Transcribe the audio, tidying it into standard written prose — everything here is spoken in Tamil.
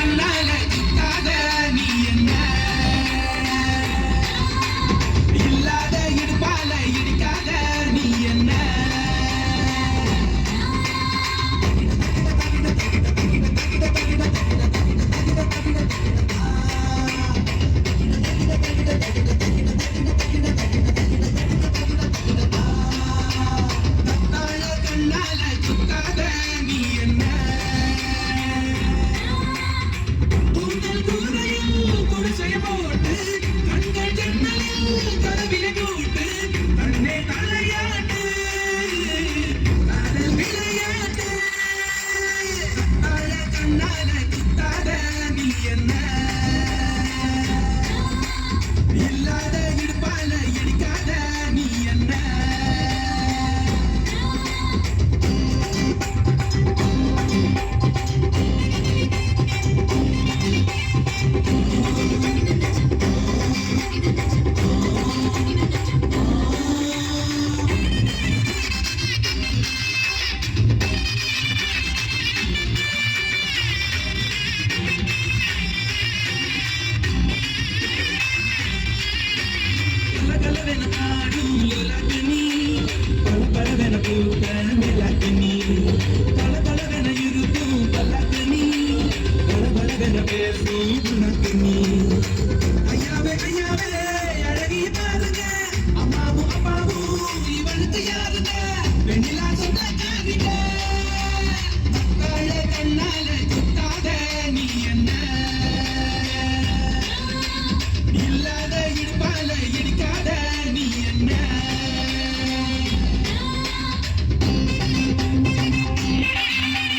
கண்ணால சுத்தாத நீ என்ன இல்லாத இடுப்பால இடிக்காத நீ என்ன கண்ணால சுத்தாத நீ என்ன தூண்டல் கூரையில் குடிசைய போட்டு கண்கள் ஜன்னலில் கதவில கூட்டு கண்ணே தலையாட்டு காதல் விளையாட்டு கண்ணால சுத்தாத நீ என்ன இல்லாத இடுப்பால இடிக்காத நீ என்ன கலகலவென பாடும் லோலாக்கனி பலபலவென பூத்த மெலாக்கனி பலபலவென இருக்கும் பல்லாக்கனி பலபலவென